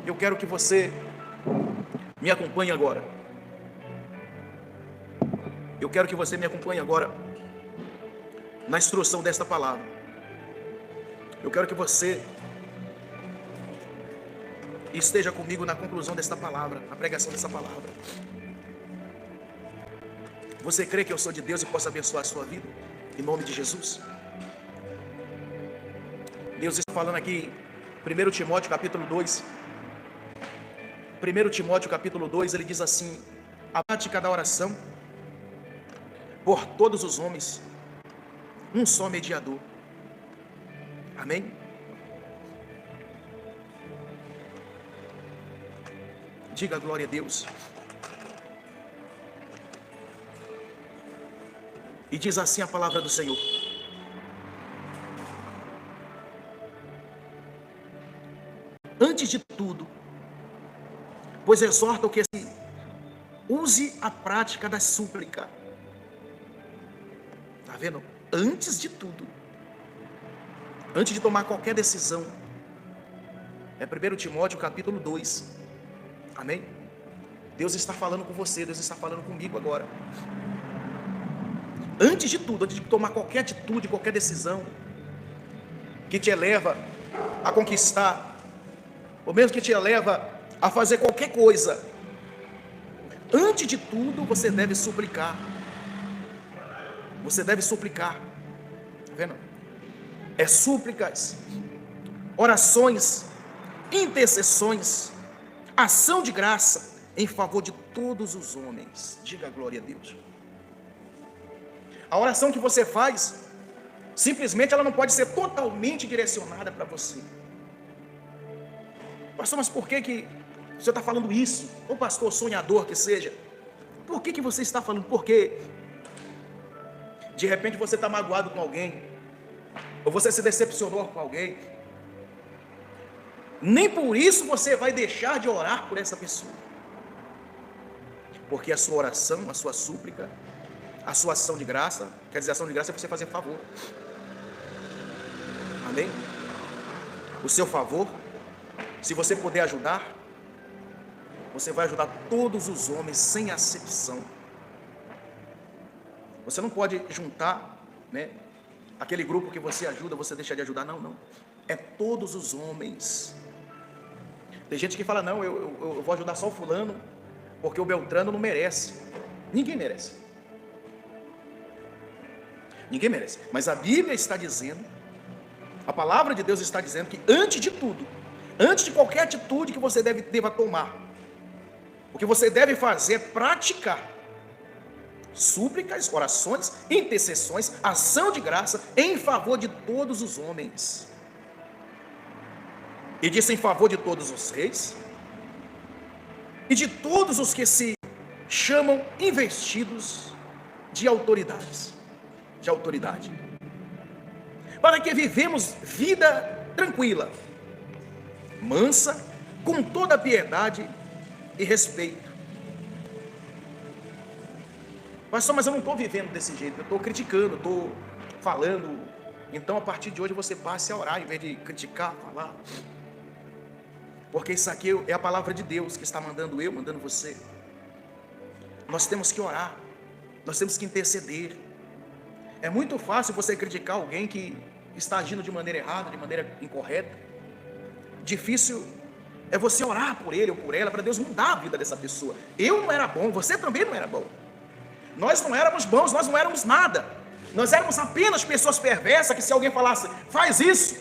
Eu quero que você me acompanhe agora. Eu quero que você me acompanhe agora na instrução desta palavra. Eu quero que você esteja comigo na conclusão desta palavra, na pregação dessa palavra. Você crê que eu sou de Deus e posso abençoar a sua vida? Em nome de Jesus. Deus está falando aqui, 1 Timóteo capítulo 2. 1 Timóteo capítulo 2, ele diz assim: a prática da oração por todos os homens, um só mediador. Amém? Diga glória a Deus. E diz assim a palavra do Senhor: antes de tudo, pois exorta o que se use a prática da súplica. Está vendo? Antes de tudo, antes de tomar qualquer decisão, é 1 Timóteo capítulo 2, amém? Deus está falando com você, Deus está falando comigo agora. Antes de tudo, antes de tomar qualquer atitude, qualquer decisão que te eleva a conquistar, ou mesmo que te eleva a fazer qualquer coisa, antes de tudo você deve suplicar. Você deve suplicar. Está vendo? É súplicas, orações, intercessões, ação de graça em favor de todos os homens. Diga glória a Deus. A oração que você faz, simplesmente ela não pode ser totalmente direcionada para você. Pastor, mas por que você está falando isso? Ou pastor sonhador que seja, por que você está falando? Porque de repente você está magoado com alguém, ou você se decepcionou com alguém. Nem por isso você vai deixar de orar por essa pessoa, porque a sua oração, a sua súplica, a sua ação de graça, quer dizer, ação de graça é você fazer favor. Amém? O seu favor, se você puder ajudar, você vai ajudar todos os homens sem acepção. Você não pode juntar, né, aquele grupo que você ajuda, você deixa de ajudar. Não. É todos os homens. Tem gente que fala: não, eu vou ajudar só o fulano, porque o Beltrano não merece. Ninguém merece. Ninguém merece. Mas a Bíblia está dizendo, a palavra de Deus está dizendo que antes de tudo, antes de qualquer atitude que você deva tomar, o que você deve fazer é praticar súplicas, orações, intercessões, ação de graça em favor de todos os homens. E disse em favor de todos os reis e de todos os que se chamam investidos de autoridades, de autoridade, para que vivemos vida tranquila, mansa, com toda piedade e respeito. Pastor, mas eu não estou vivendo desse jeito, eu estou criticando, estou falando. Então a partir de hoje você passe a orar, em vez de criticar, falar. Porque isso aqui é a palavra de Deus que está mandando eu, mandando você. Nós temos que orar, nós temos que interceder. É muito fácil você criticar alguém que está agindo de maneira errada, de maneira incorreta. Difícil é você orar por ele ou por ela, para Deus mudar a vida dessa pessoa. Eu não era bom, você também não era bom. Nós não éramos bons, nós não éramos nada. Nós éramos apenas pessoas perversas que se alguém falasse, faz isso,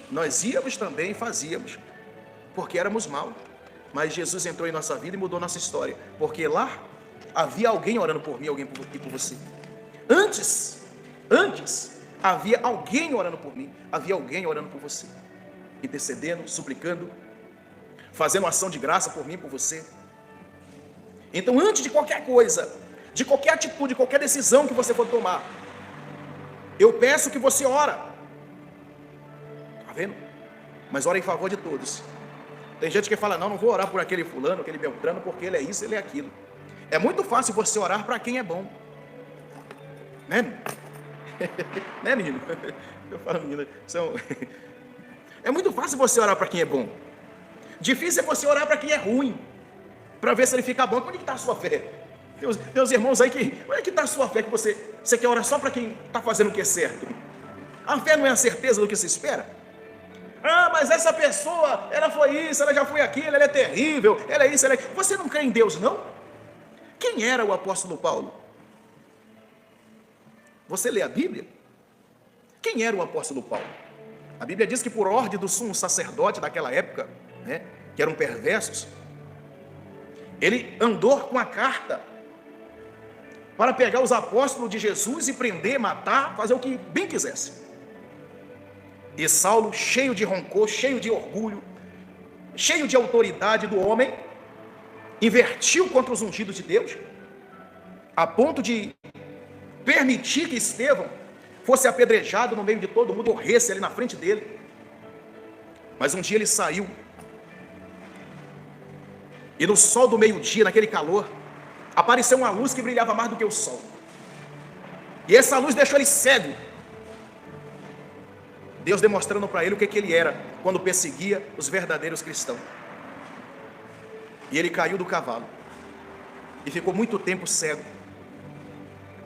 nós íamos também e fazíamos, porque éramos maus. Mas Jesus entrou em nossa vida e mudou nossa história, porque lá havia alguém orando por mim, alguém por você. Antes havia alguém orando por mim, havia alguém orando por você, intercedendo, suplicando, fazendo ação de graça por mim, por você. Então, antes de qualquer coisa, de qualquer atitude, qualquer decisão que você for tomar, eu peço que você ora. Está vendo? Mas ora em favor de todos. Tem gente que fala: não vou orar por aquele fulano, aquele Beltrano, porque ele é isso, ele é aquilo. É muito fácil você orar para quem é bom, né? Né, menino? Eu falo, menino, é muito fácil você orar para quem é bom. Difícil é você orar para quem é ruim, para ver se ele fica bom. Onde que está a sua fé? Tem uns irmãos aí que, onde é que está a sua fé que você quer orar só para quem está fazendo o que é certo? A fé não é a certeza do que se espera? Ah, mas essa pessoa, ela foi isso, ela já foi aquilo, ela é terrível, ela é isso, ela é... Você não crê em Deus, não? Quem era o apóstolo Paulo? Você lê a Bíblia? Quem era o apóstolo Paulo? A Bíblia diz que por ordem do sumo sacerdote daquela época, né, que eram perversos, ele andou com a carta para pegar os apóstolos de Jesus e prender, matar, fazer o que bem quisesse. E Saulo, cheio de rancor, cheio de orgulho, cheio de autoridade do homem, invertiu contra os ungidos de Deus, a ponto de permitir que Estevão fosse apedrejado no meio de todo mundo, morresse ali na frente dele. Mas um dia ele saiu, e no sol do meio-dia, naquele calor, apareceu uma luz que brilhava mais do que o sol, e essa luz deixou ele cego. Deus demonstrando para ele o que ele era quando perseguia os verdadeiros cristãos. E ele caiu do cavalo e ficou muito tempo cego,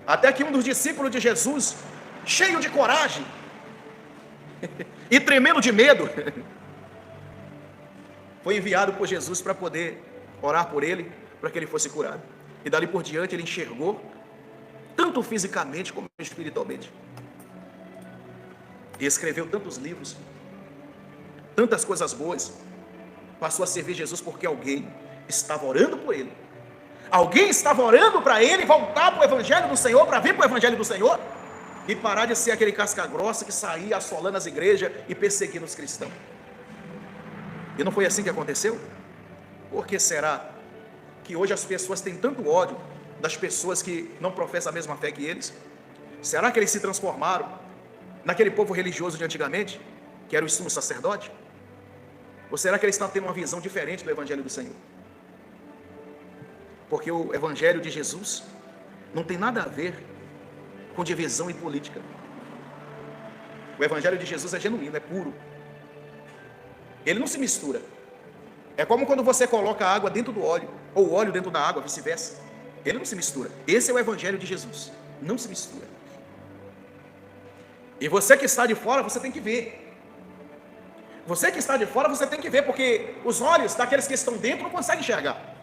até que um dos discípulos de Jesus, cheio de coragem e tremendo de medo, foi enviado por Jesus para poder orar por ele, para que ele fosse curado. E dali por diante ele enxergou, tanto fisicamente como espiritualmente. E escreveu tantos livros, tantas coisas boas. Passou a servir Jesus porque alguém estava orando por ele. Alguém estava orando para ele voltar para o Evangelho do Senhor, para vir para o Evangelho do Senhor, e parar de ser aquele casca grossa que saía assolando as igrejas e perseguindo os cristãos. E não foi assim que aconteceu? Por que será que hoje as pessoas têm tanto ódio das pessoas que não professam a mesma fé que eles? Será que eles se transformaram naquele povo religioso de antigamente, que era o sumo sacerdote? Ou será que eles estão tendo uma visão diferente do Evangelho do Senhor? Porque o Evangelho de Jesus não tem nada a ver com divisão e política. O Evangelho de Jesus é genuíno, é puro. Ele não se mistura. É como quando você coloca a água dentro do óleo, ou o óleo dentro da água, vice-versa. Ele não se mistura. Esse é o Evangelho de Jesus. Não se mistura. E você que está de fora, você tem que ver. Você que está de fora, você tem que ver, porque os olhos daqueles que estão dentro não conseguem enxergar.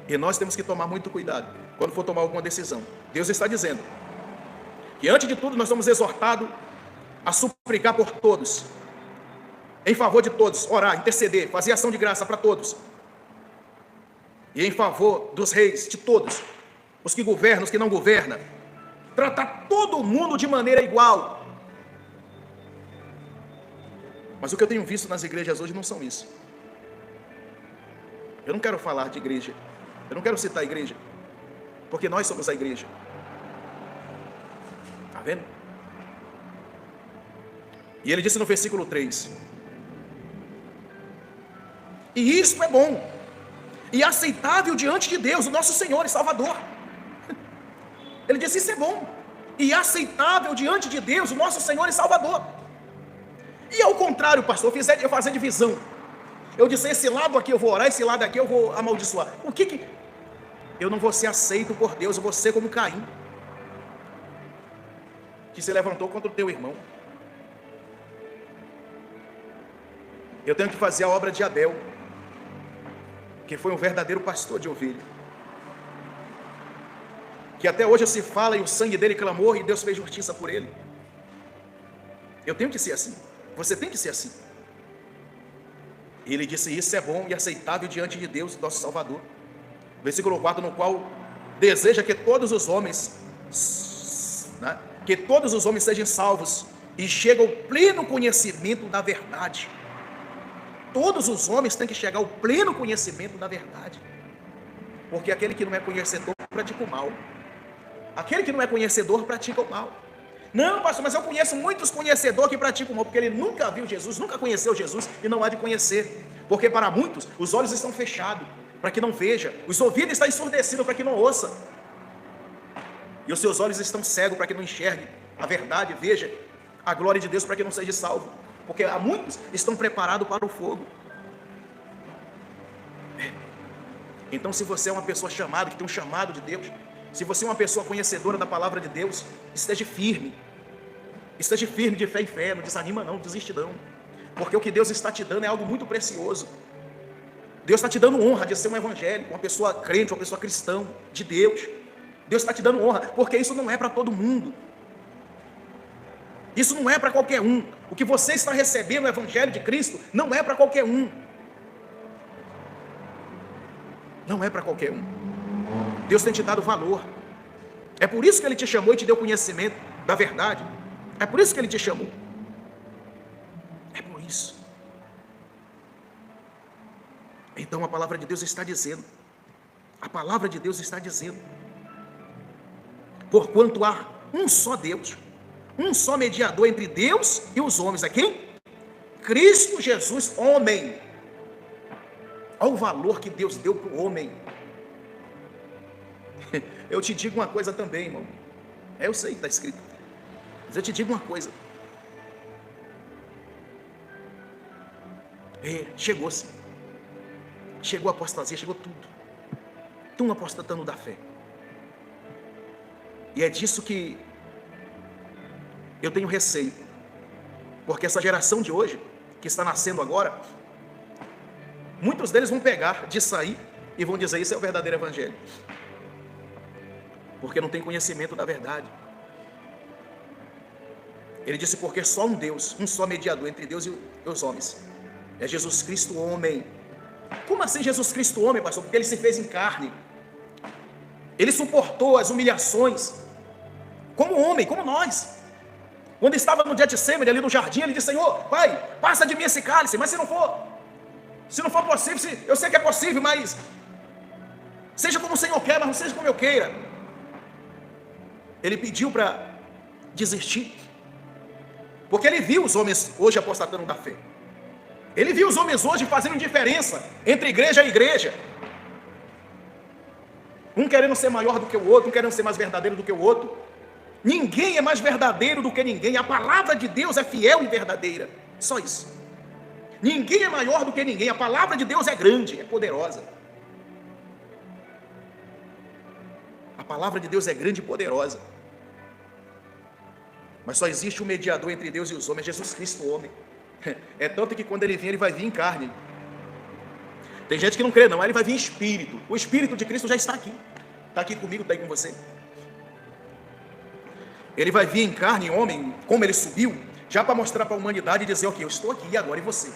E nós temos que tomar muito cuidado quando for tomar alguma decisão. Deus está dizendo que antes de tudo nós somos exortados a suplicar por todos, em favor de todos, orar, interceder, fazer ação de graça para todos, e em favor dos reis, de todos, os que governam, os que não governam, tratar todo mundo de maneira igual. Mas o que eu tenho visto nas igrejas hoje não são isso. Eu não quero falar de igreja, eu não quero citar a igreja, porque nós somos a igreja. Está vendo? E ele disse no versículo 3: e isto é bom e aceitável diante de Deus, o nosso Senhor e Salvador. Ele disse: isso é bom e aceitável diante de Deus, o nosso Senhor e Salvador. E ao contrário, pastor, eu fazer divisão. Eu disse: esse lado aqui eu vou orar, esse lado aqui eu vou amaldiçoar. O que que... Eu não vou ser aceito por Deus, eu vou ser como Caim, que se levantou contra o teu irmão. Eu tenho que fazer a obra de Abel, que foi um verdadeiro pastor de ovelha, que até hoje se fala e o sangue dele clamou e Deus fez justiça por ele. Eu tenho que ser assim, você tem que ser assim. E ele disse: isso é bom e aceitável diante de Deus, nosso Salvador. Versículo 4, no qual deseja que todos os homens, né, que todos os homens sejam salvos e cheguem ao pleno conhecimento da verdade. Todos os homens têm que chegar ao pleno conhecimento da verdade, porque aquele que não é conhecedor pratica o mal. Aquele que não é conhecedor pratica o mal. Não, pastor, mas eu conheço muitos conhecedores que praticam o mal, porque ele nunca viu Jesus, nunca conheceu Jesus e não há de conhecer, porque para muitos os olhos estão fechados para que não veja, os ouvidos estão ensurdecidos para que não ouça, e os seus olhos estão cegos para que não enxergue a verdade, veja a glória de Deus, para que não seja salvo. porque há muitos que estão preparados para o fogo. Então, se você é uma pessoa chamada, que tem um chamado de Deus, se você é uma pessoa conhecedora da palavra de Deus, esteja firme de fé em fé, não desanima não, não desiste não, porque o que Deus está te dando é algo muito precioso. Deus está te dando honra de ser um evangélico, uma pessoa crente, uma pessoa cristã de Deus. Deus está te dando honra, porque isso não é para todo mundo, isso não é para qualquer um. O que você está recebendo no evangelho de Cristo não é para qualquer um, não é para qualquer um. Deus tem te dado valor, é por isso que Ele te chamou e te deu conhecimento da verdade, é por isso que Ele te chamou, é por isso. Então a palavra de Deus está dizendo, a palavra de Deus está dizendo, porquanto há um só Deus, um só mediador entre Deus e os homens, é quem? Cristo Jesus, homem. Olha o valor que Deus deu para o homem. Eu te digo uma coisa também, irmão, eu sei que está escrito, mas eu te digo uma coisa, chegou-se, chegou a apostasia, chegou tudo, estão apostatando da fé, e é disso que eu tenho receio, porque essa geração de hoje, que está nascendo agora, muitos deles vão pegar disso aí, e vão dizer, isso é o verdadeiro evangelho, porque não tem conhecimento da verdade. Ele disse, porque só um Deus, um só mediador entre Deus e os homens, é Jesus Cristo homem. Como assim Jesus Cristo homem, pastor? Porque Ele se fez em carne, Ele suportou as humilhações, como homem, como nós. Quando estava no Getsemane, ali no jardim, Ele disse, Senhor, Pai, passa de mim esse cálice, mas se não for possível, eu sei que é possível, mas seja como o Senhor quer, mas não seja como eu queira. Ele pediu para desistir, porque Ele viu os homens hoje apostatando da fé, Ele viu os homens hoje fazendo diferença entre igreja e igreja, um querendo ser maior do que o outro, um querendo ser mais verdadeiro do que o outro. Ninguém é mais verdadeiro do que ninguém, a palavra de Deus é fiel e verdadeira, só isso. Ninguém é maior do que ninguém, a palavra de Deus é grande, é poderosa. A palavra de Deus é grande e poderosa. Mas só existe um mediador entre Deus e os homens, Jesus Cristo homem. É tanto que quando Ele vir, Ele vai vir em carne. Tem gente que não crê não, mas Ele vai vir em espírito. O Espírito de Cristo já está aqui comigo, está aí com você. Ele vai vir em carne, em homem, como Ele subiu, já para mostrar para a humanidade e dizer, ok, eu estou aqui, e agora, e você?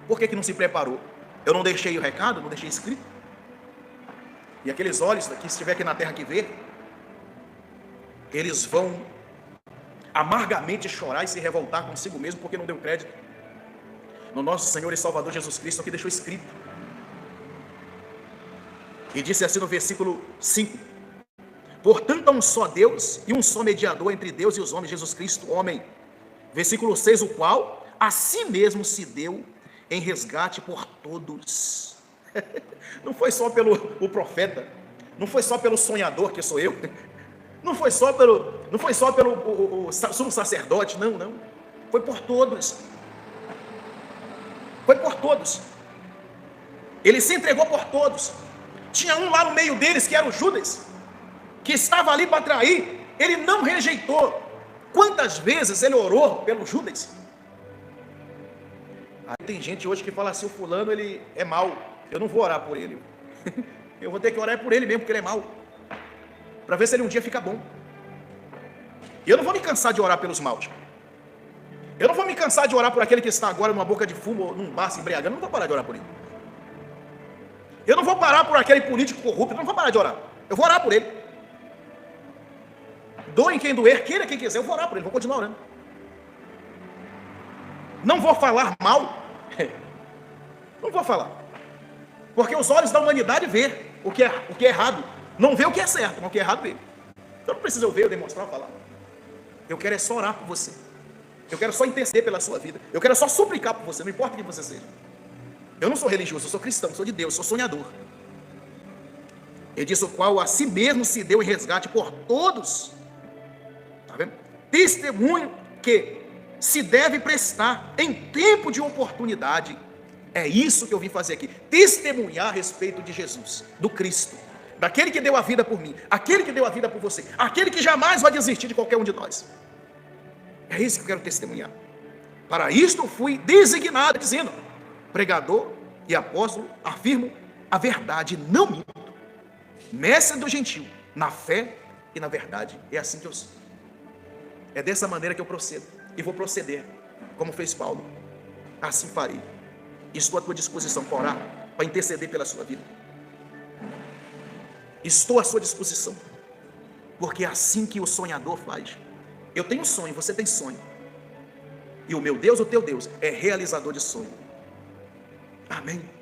Por que não se preparou? Eu não deixei o recado, não deixei escrito? E aqueles olhos que estiver aqui na terra que ver, eles vão amargamente chorar e se revoltar consigo mesmo, porque não deu crédito no nosso Senhor e Salvador Jesus Cristo, que deixou escrito. E disse assim no versículo 5, portanto há um só Deus e um só mediador entre Deus e os homens, Jesus Cristo, homem. Versículo 6, o qual a si mesmo se deu em resgate por todos. Não foi só pelo profeta, não foi só pelo sonhador, que sou eu, não foi só pelo sumo sacerdote, não, foi por todos, Ele se entregou por todos. Tinha um lá no meio deles que era o Judas, que estava ali para trair, Ele não rejeitou. Quantas vezes Ele orou pelo Judas? Aí tem gente hoje que fala assim, o fulano ele é mau, eu não vou orar por ele, eu vou ter que orar por ele mesmo, porque ele é mau, para ver se ele um dia fica bom. E eu não vou me cansar de orar pelos maus, eu não vou me cansar de orar por aquele que está agora numa boca de fumo, ou num bar se embriagando, eu não vou parar de orar por ele. Eu não vou parar por aquele político corrupto, eu não vou parar de orar, eu vou orar por ele. Doem quem doer, queira quem quiser, eu vou orar por ele, vou continuar orando. Não vou falar mal, não vou falar, porque os olhos da humanidade vê o que é errado, não vê o que é certo, mas o que é errado vê. Então não precisa eu ver, eu demonstrar, eu falar. Eu quero é só orar por você, eu quero só interceder pela sua vida, eu quero só suplicar por você, não importa quem você seja. Eu não sou religioso, eu sou cristão, sou de Deus, sou sonhador. Ele diz, o qual a si mesmo se deu em resgate por todos, está vendo? Testemunho que se deve prestar em tempo de oportunidade. É isso que eu vim fazer aqui, testemunhar a respeito de Jesus, do Cristo, daquele que deu a vida por mim, aquele que deu a vida por você, aquele que jamais vai desistir de qualquer um de nós. É isso que eu quero testemunhar. Para isto fui designado, dizendo: pregador e apóstolo, afirmo a verdade, não minto, mestre do gentil, na fé e na verdade. É assim que eu sou. É dessa maneira que eu procedo, e vou proceder, como fez Paulo. Assim farei. Estou à tua disposição para orar, para interceder pela sua vida. Estou à sua disposição, porque é assim que o sonhador faz. Eu tenho sonho, você tem sonho, e o meu Deus, o teu Deus, é realizador de sonho. Amém.